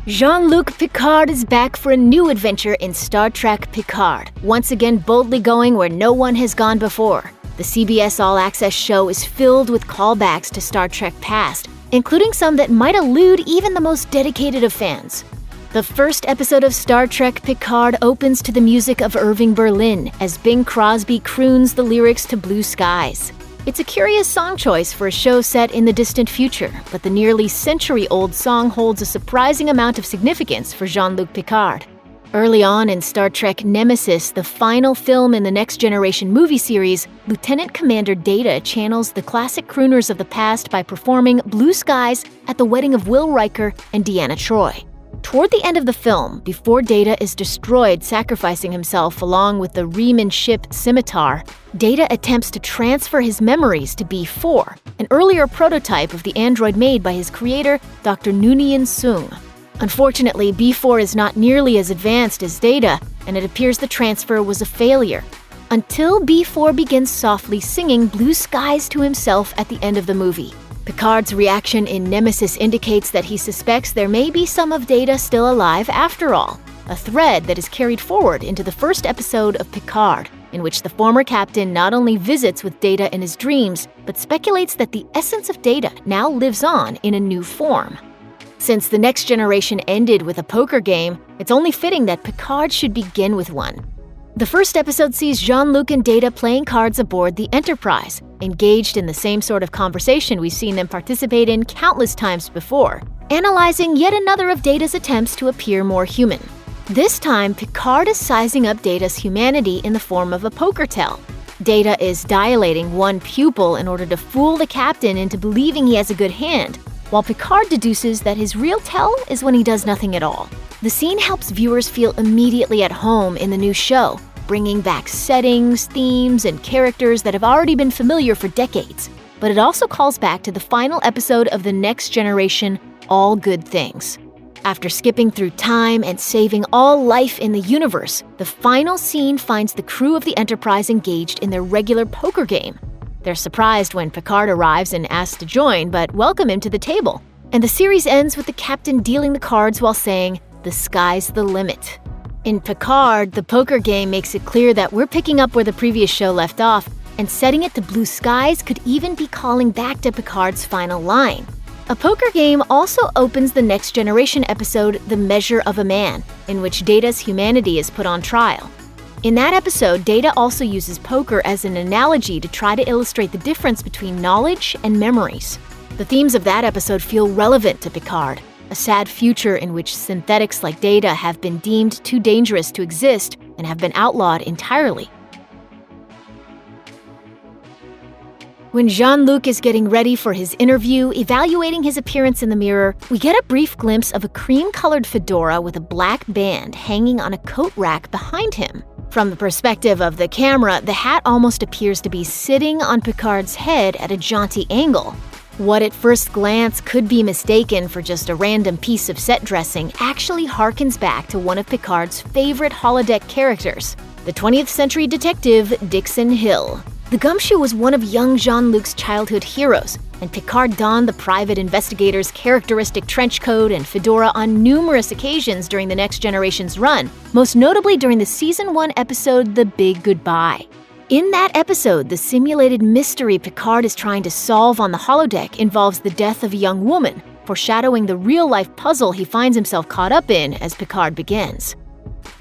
Jean-Luc Picard is back for a new adventure in Star Trek Picard, once again boldly going where no one has gone before. The CBS All Access show is filled with callbacks to Star Trek past, including some that might elude even the most dedicated of fans. The first episode of Star Trek Picard opens to the music of Irving Berlin as Bing Crosby croons the lyrics to Blue Skies. It's a curious song choice for a show set in the distant future, but the nearly century-old song holds a surprising amount of significance for Jean-Luc Picard. Early on in Star Trek Nemesis, the final film in the Next Generation movie series, Lieutenant Commander Data channels the classic crooners of the past by performing Blue Skies at the wedding of Will Riker and Deanna Troi. Toward the end of the film, before Data is destroyed sacrificing himself along with the Riemann ship Scimitar, Data attempts to transfer his memories to B4, an earlier prototype of the android made by his creator, Dr. Noonien Soong. Unfortunately, B4 is not nearly as advanced as Data, and it appears the transfer was a failure. Until B4 begins softly singing Blue Skies to himself at the end of the movie. Picard's reaction in Nemesis indicates that he suspects there may be some of Data still alive after all, a thread that is carried forward into the first episode of Picard, in which the former captain not only visits with Data in his dreams, but speculates that the essence of Data now lives on in a new form. Since The Next Generation ended with a poker game, it's only fitting that Picard should begin with one. The first episode sees Jean-Luc and Data playing cards aboard the Enterprise, engaged in the same sort of conversation we've seen them participate in countless times before, analyzing yet another of Data's attempts to appear more human. This time, Picard is sizing up Data's humanity in the form of a poker tell. Data is dilating one pupil in order to fool the captain into believing he has a good hand, while Picard deduces that his real tell is when he does nothing at all. The scene helps viewers feel immediately at home in the new show, bringing back settings, themes, and characters that have already been familiar for decades. But it also calls back to the final episode of The Next Generation, All Good Things. After skipping through time and saving all life in the universe, the final scene finds the crew of the Enterprise engaged in their regular poker game. They're surprised when Picard arrives and asks to join, but welcome him to the table. And the series ends with the captain dealing the cards while saying, "The sky's the limit." In Picard, the poker game makes it clear that we're picking up where the previous show left off, and setting it to Blue Skies could even be calling back to Picard's final line. A poker game also opens the Next Generation episode The Measure of a Man, in which Data's humanity is put on trial. In that episode, Data also uses poker as an analogy to try to illustrate the difference between knowledge and memories. The themes of that episode feel relevant to Picard, a sad future in which synthetics like Data have been deemed too dangerous to exist and have been outlawed entirely. When Jean-Luc is getting ready for his interview, evaluating his appearance in the mirror, we get a brief glimpse of a cream-colored fedora with a black band hanging on a coat rack behind him. From the perspective of the camera, the hat almost appears to be sitting on Picard's head at a jaunty angle. What at first glance could be mistaken for just a random piece of set dressing actually harkens back to one of Picard's favorite holodeck characters, the 20th century detective Dixon Hill. The gumshoe was one of young Jean-Luc's childhood heroes, and Picard donned the private investigator's characteristic trench coat and fedora on numerous occasions during the Next Generation's run, most notably during the Season 1 episode The Big Goodbye. In that episode, the simulated mystery Picard is trying to solve on the holodeck involves the death of a young woman, foreshadowing the real-life puzzle he finds himself caught up in as Picard begins.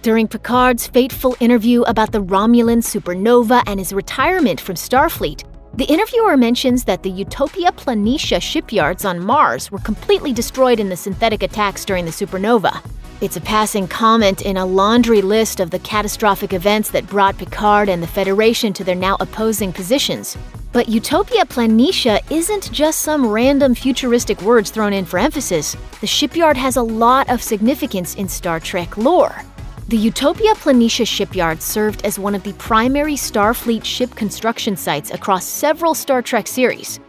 During Picard's fateful interview about the Romulan supernova and his retirement from Starfleet, the interviewer mentions that the Utopia Planitia shipyards on Mars were completely destroyed in the synthetic attacks during the supernova. It's a passing comment in a laundry list of the catastrophic events that brought Picard and the Federation to their now opposing positions. But Utopia Planitia isn't just some random futuristic words thrown in for emphasis. The shipyard has a lot of significance in Star Trek lore. The Utopia Planitia shipyard served as one of the primary Starfleet ship construction sites across several Star Trek series.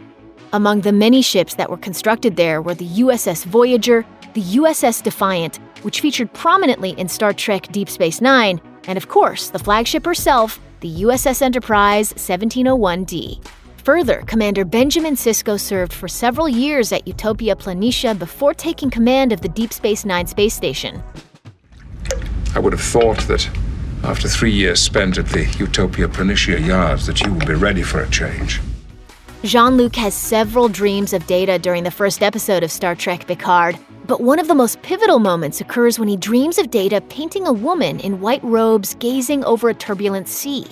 Among the many ships that were constructed there were the USS Voyager, the USS Defiant, which featured prominently in Star Trek Deep Space Nine, and of course, the flagship herself, the USS Enterprise 1701D. Further, Commander Benjamin Sisko served for several years at Utopia Planitia before taking command of the Deep Space Nine space station. I would have thought that after 3 years spent at the Utopia Planitia yards that you would be ready for a change. Jean-Luc has several dreams of Data during the first episode of Star Trek Picard, but one of the most pivotal moments occurs when he dreams of Data painting a woman in white robes gazing over a turbulent sea.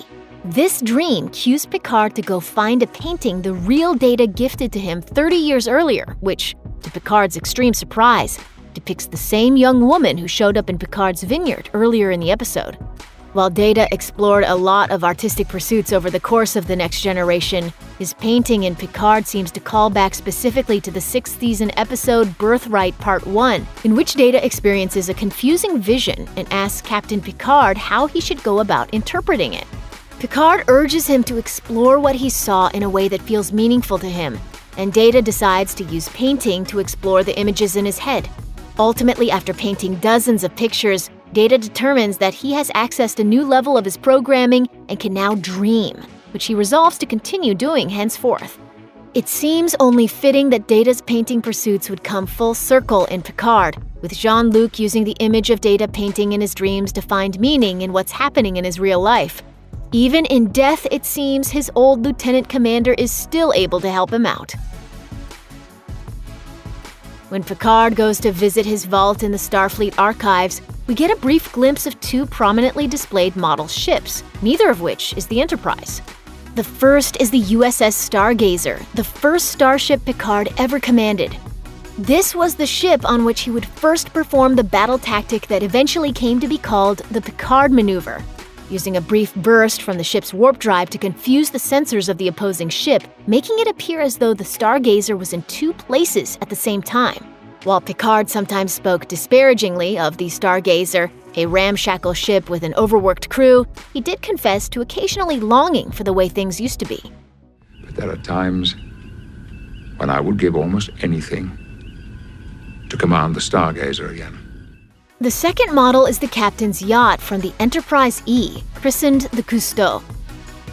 This dream cues Picard to go find a painting the real Data gifted to him 30 years earlier, which, to Picard's extreme surprise, depicts the same young woman who showed up in Picard's vineyard earlier in the episode. While Data explored a lot of artistic pursuits over the course of The Next Generation, his painting in Picard seems to call back specifically to the 6th season episode Birthright Part 1, in which Data experiences a confusing vision and asks Captain Picard how he should go about interpreting it. Picard urges him to explore what he saw in a way that feels meaningful to him, and Data decides to use painting to explore the images in his head. Ultimately, after painting dozens of pictures, Data determines that he has accessed a new level of his programming and can now dream, which he resolves to continue doing henceforth. It seems only fitting that Data's painting pursuits would come full circle in Picard, with Jean-Luc using the image of Data painting in his dreams to find meaning in what's happening in his real life. Even in death, it seems, his old lieutenant commander is still able to help him out. When Picard goes to visit his vault in the Starfleet archives, we get a brief glimpse of two prominently displayed model ships, neither of which is the Enterprise. The first is the USS Stargazer, the first starship Picard ever commanded. This was the ship on which he would first perform the battle tactic that eventually came to be called the Picard Maneuver, using a brief burst from the ship's warp drive to confuse the sensors of the opposing ship, making it appear as though the Stargazer was in two places at the same time. While Picard sometimes spoke disparagingly of the Stargazer, a ramshackle ship with an overworked crew, he did confess to occasionally longing for the way things used to be. But there are times when I would give almost anything to command the Stargazer again. The second model is the captain's yacht from the Enterprise E, christened the Cousteau.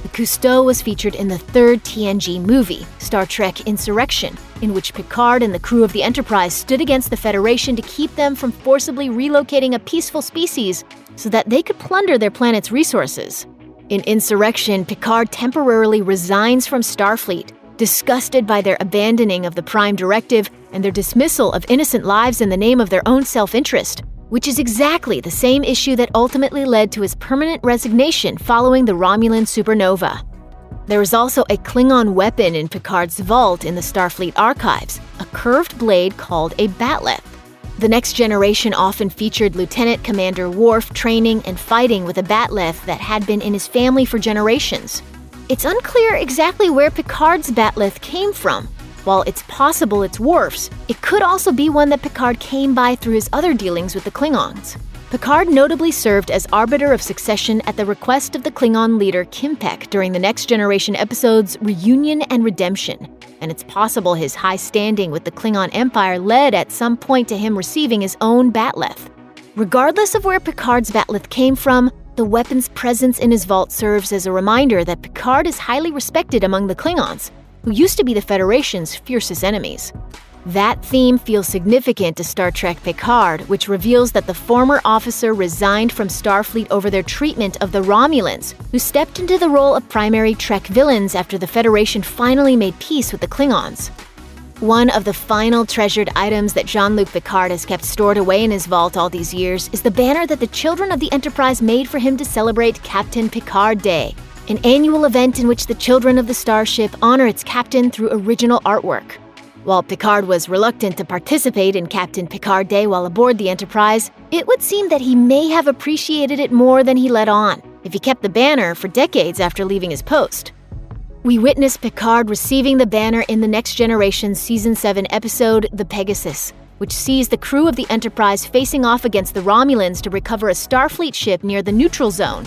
The Cousteau was featured in the third TNG movie, Star Trek Insurrection, in which Picard and the crew of the Enterprise stood against the Federation to keep them from forcibly relocating a peaceful species so that they could plunder their planet's resources. In Insurrection, Picard temporarily resigns from Starfleet, disgusted by their abandoning of the Prime Directive and their dismissal of innocent lives in the name of their own self-interest, which is exactly the same issue that ultimately led to his permanent resignation following the Romulan supernova. There is also a Klingon weapon in Picard's vault in the Starfleet archives, a curved blade called a batleth. The Next Generation often featured Lieutenant Commander Worf training and fighting with a batleth that had been in his family for generations. It's unclear exactly where Picard's batleth came from. While it's possible it's Worf's, it could also be one that Picard came by through his other dealings with the Klingons. Picard notably served as arbiter of succession at the request of the Klingon leader Kimpek during the Next Generation episodes Reunion and Redemption, and it's possible his high standing with the Klingon Empire led at some point to him receiving his own batleth. Regardless of where Picard's batleth came from, the weapon's presence in his vault serves as a reminder that Picard is highly respected among the Klingons, who used to be the Federation's fiercest enemies. That theme feels significant to Star Trek Picard, which reveals that the former officer resigned from Starfleet over their treatment of the Romulans, who stepped into the role of primary Trek villains after the Federation finally made peace with the Klingons. One of the final treasured items that Jean-Luc Picard has kept stored away in his vault all these years is the banner that the children of the Enterprise made for him to celebrate Captain Picard Day, an annual event in which the children of the starship honor its captain through original artwork. While Picard was reluctant to participate in Captain Picard Day while aboard the Enterprise, it would seem that he may have appreciated it more than he let on, if he kept the banner for decades after leaving his post. We witness Picard receiving the banner in the Next Generation Season 7 episode The Pegasus, which sees the crew of the Enterprise facing off against the Romulans to recover a Starfleet ship near the neutral zone.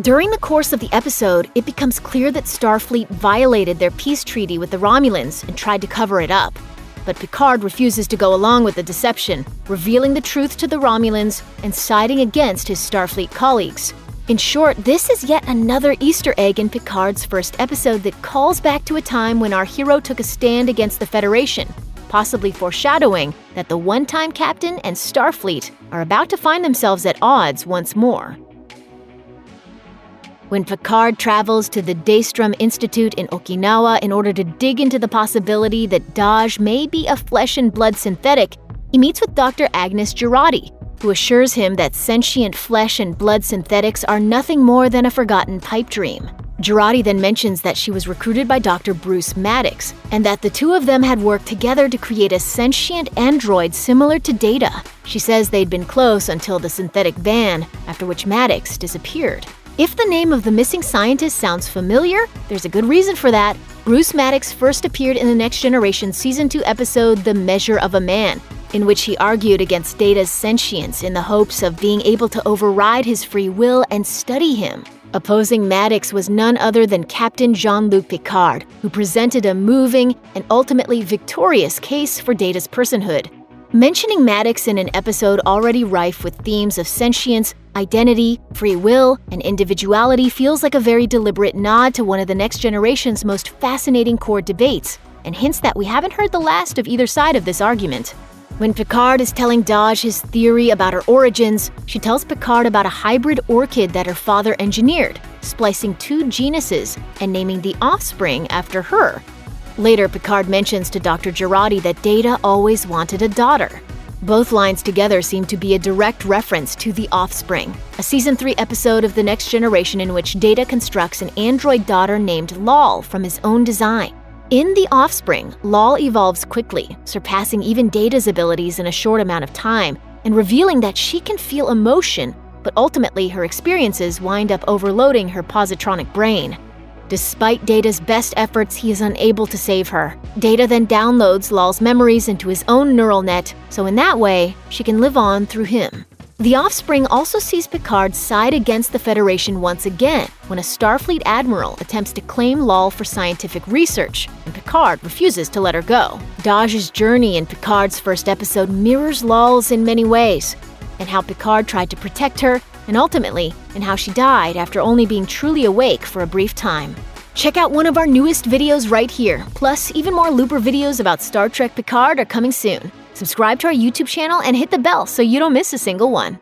During the course of the episode, it becomes clear that Starfleet violated their peace treaty with the Romulans and tried to cover it up. But Picard refuses to go along with the deception, revealing the truth to the Romulans and siding against his Starfleet colleagues. In short, this is yet another Easter egg in Picard's first episode that calls back to a time when our hero took a stand against the Federation, possibly foreshadowing that the one-time captain and Starfleet are about to find themselves at odds once more. When Picard travels to the Daystrom Institute in Okinawa in order to dig into the possibility that Dahj may be a flesh and blood synthetic, he meets with Dr. Agnes Jurati, who assures him that sentient flesh and blood synthetics are nothing more than a forgotten pipe dream. Jurati then mentions that she was recruited by Dr. Bruce Maddox, and that the two of them had worked together to create a sentient android similar to Data. She says they'd been close until the synthetic van, after which Maddox disappeared. If the name of the missing scientist sounds familiar, there's a good reason for that. Bruce Maddox first appeared in the Next Generation Season 2 episode The Measure of a Man, in which he argued against Data's sentience in the hopes of being able to override his free will and study him. Opposing Maddox was none other than Captain Jean-Luc Picard, who presented a moving and ultimately victorious case for Data's personhood. Mentioning Maddox in an episode already rife with themes of sentience, identity, free will, and individuality feels like a very deliberate nod to one of the Next Generation's most fascinating core debates, and hints that we haven't heard the last of either side of this argument. When Picard is telling Dahj his theory about her origins, she tells Picard about a hybrid orchid that her father engineered, splicing two genuses and naming the offspring after her. Later, Picard mentions to Dr. Jurati that Data always wanted a daughter. Both lines together seem to be a direct reference to The Offspring, a Season 3 episode of The Next Generation in which Data constructs an android daughter named Lal from his own design. In The Offspring, Lal evolves quickly, surpassing even Data's abilities in a short amount of time, and revealing that she can feel emotion, but ultimately her experiences wind up overloading her positronic brain. Despite Data's best efforts, he is unable to save her. Data then downloads Lal's memories into his own neural net, so in that way, she can live on through him. The Offspring also sees Picard side against the Federation once again when a Starfleet admiral attempts to claim Lal for scientific research, and Picard refuses to let her go. Dahj's journey in Picard's first episode mirrors Lal's in many ways, and how Picard tried to protect her, and ultimately, in how she died after only being truly awake for a brief time. Check out one of our newest videos right here. Plus, even more Looper videos about Star Trek Picard are coming soon. Subscribe to our YouTube channel and hit the bell so you don't miss a single one.